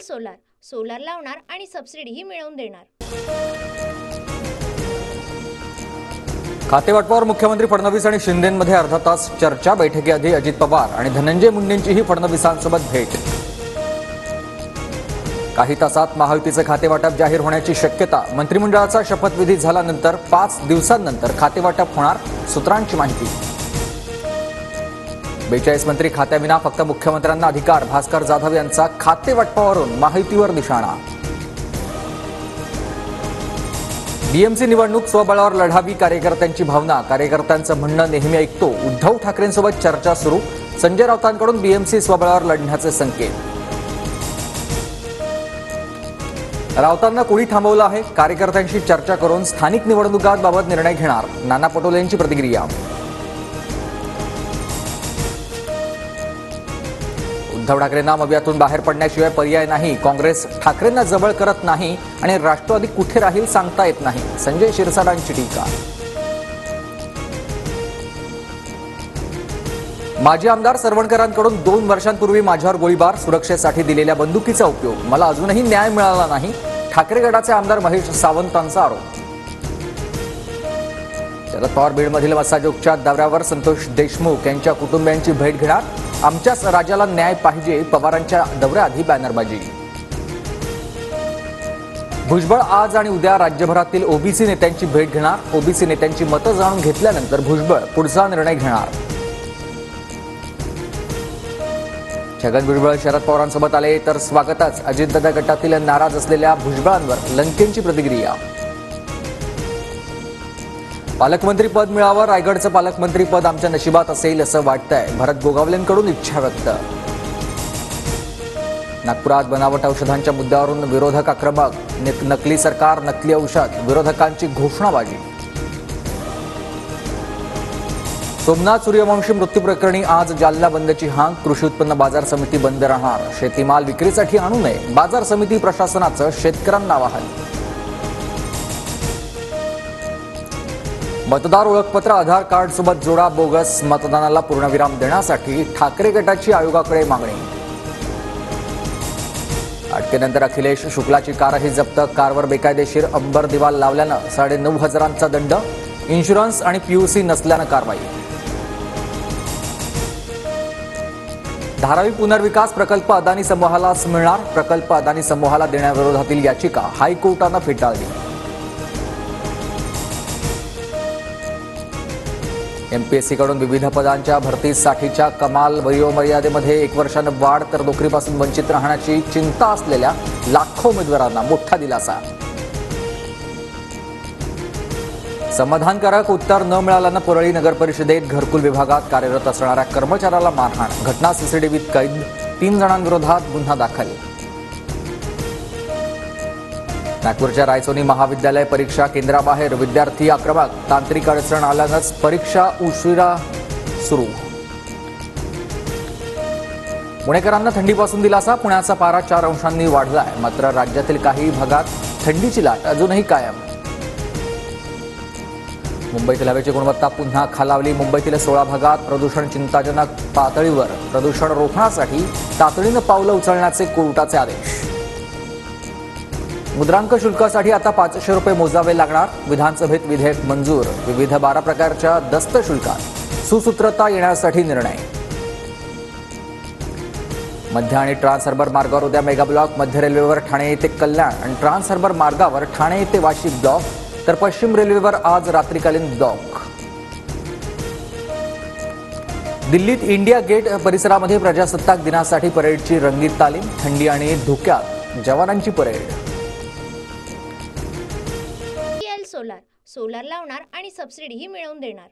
Solar solar लावणार आणि सबसिडीही मिळवून देणार। खातेवाटपावर मुख्यमंत्री फडणवीस आणि शिंदेंमध्ये अर्धा तास चर्चा। बैठकीआधी अजित पवार आणि धनंजय मुंडेंचीही फडणवीसांसोबत भेट। काही तासात महायुतीचे खातेवाटप जाहीर होण्याची शक्यता। मंत्रिमंडळाचा शपथविधी झाल्यानंतर 5 दिवसांनंतर खातेवाटप होणार, सूत्रांची माहिती। 42 मंत्री खात्याविना, फक्त मुख्यमंत्र्यांना अधिकार। भास्कर जाधव यांचा खातेवाटपावरून महायुतीवर निशाणा। बीएमसी निवडणूक स्वबळावर लढावी, कार्यकर्त्यांची भावना। कार्यकर्त्यांचं म्हणणं नेहमी ऐकतो। उद्धव ठाकरेंसोबत चर्चा सुरू। संजय राऊतांकडून बीएमसी स्वबळावर लढण्याचे संकेत। राऊतांना कोणी थांबवलं आहे? कार्यकर्त्यांशी चर्चा करून स्थानिक निवडणुकांबाबत निर्णय घेणार, नाना पटोलेंची प्रतिक्रिया। उद्धव ठाकरेंना मवियातून बाहेर पडण्याशिवाय पर्याय नाही। काँग्रेस ठाकरेंना जवळ करत नाही आणि राष्ट्रवादी कुठे राहील सांगता येत नाही, संजय शिरसाटांची टीका। माजी आमदार सरवणकरांकडून 2 वर्षांपूर्वी माझ्यावर गोळीबार, सुरक्षेसाठी दिलेल्या बंदुकीचा उपयोग, मला अजूनही न्याय मिळाला नाही। ठाकरे गटाचे आमदार महेश सावंतांचा आरोप। शरद पवार बीडमधील मसाजोगच्या दौऱ्यावर, संतोष देशमुख यांच्या कुटुंबियांची भेट घेणार। आमच्याच राज्याला न्याय पाहिजे, पवारांच्या दौऱ्याआधी बॅनरबाजी। भुजबळ आज आणि उद्या राज्यभरातील ओबीसी नेत्यांची भेट घेणार। ओबीसी नेत्यांची मतं जाणून घेतल्यानंतर भुजबळ पुढचा निर्णय घेणार। छगन भुजबळ शरद पवारांसोबत आले तर स्वागतच। अजितदादा गटातील नाराज असलेल्या भुजबळांवर लंकेंची प्रतिक्रिया। पालकमंत्रीपद मिळावं, रायगडचं पालकमंत्रीपद आमच्या नशिबात असेल असं वाटतंय, भरत गोगावलेंकडून इच्छा व्यक्त। नागपुरात बनावट औषधांच्या मुद्द्यावरून विरोधक आक्रमक। नकली सरकार, नकली औषध, विरोधकांची घोषणाबाजी। सोमनाथ सूर्यवंशी मृत्यू प्रकरणी आज जालना बंदची हाक। कृषी उत्पन्न बाजार समिती बंद राहणार। शेतीमाल विक्रीसाठी आणू नये, बाजार समिती प्रशासनाचं शेतकऱ्यांना आवाहन। मतदार ओळखपत्र आधार कार्ड सोबत जोडा, बोगस मतदानाला पूर्णविराम देण्यासाठी ठाकरे गटाची आयोगाकडे मागणी। अटकेनंतर अखिलेश शुक्लाची कारही जप्त। कारवर बेकायदेशीर अंबर दिवा लावल्यानं 9,500चा दंड। इन्शुरन्स आणि पीयूसी नसल्यानं कारवाई। धारावी पुनर्विकास प्रकल्प अदानी समूहालाच मिळणार। प्रकल्प अदानी समूहाला देण्याविरोधातील याचिका हायकोर्टानं फेटाळली। एमपीएससीकडून विविध पदांच्या भरतीसाठीच्या कमाल वयोमर्यादेमध्ये 1 वर्षानं वाढ, तर नोकरीपासून वंचित राहण्याची चिंता असलेल्या लाखो उमेदवारांना मोठा दिलासा। समाधानकारक उत्तर न मिळाल्यानं परळी नगर परिषदेत घरकुल विभागात कार्यरत असणाऱ्या कर्मचाऱ्याला मारहाण। घटना सीसीटीव्हीत कैद। 3 जणांविरोधात गुन्हा दाखल। नागपूरच्या रायसोनी महाविद्यालय परीक्षा केंद्राबाहेर विद्यार्थी आक्रमक। तांत्रिक अडचण आल्यानंच परीक्षा उशिरा सुरू। पुणेकरांना थंडीपासून दिलासा। पुण्याचा पारा 4 अंशांनी वाढलाय, मात्र राज्यातील काही भागात थंडीची लाट अजूनही कायम। मुंबईतील हवेची गुणवत्ता पुन्हा खालावली। मुंबईतील 16 भागात प्रदूषण चिंताजनक पातळीवर। प्रदूषण रोखण्यासाठी तातडीनं पावलं उचलण्याचे कोर्टाचे आदेश। मुद्रांक शुल्कासाठी आता 500 रुपये मोजावे लागणार। विधानसभेत विधेयक मंजूर। विविध 12 प्रकारच्या दस्त शुल्कात सुसूत्रता येण्यासाठी निर्णय। मध्य आणि ट्रान्स हार्बर मार्गावर उद्या मेगा ब्लॉक। मध्य रेल्वेवर ठाणे ते कल्याण आणि ट्रान्स हार्बर मार्गावर ठाणे ते वाशी ब्लॉक, तर पश्चिम रेल्वेवर आज रात्रीकालीन ब्लॉक। दिल्लीत इंडिया गेट परिसरामध्ये प्रजासत्ताक दिनासाठी परेडची रंगीत तालीम। थंडी आणि धुक्यात जवानांची परेड। सोलार सोलार लावणार आणि सबसिडीही मिळवून देणार।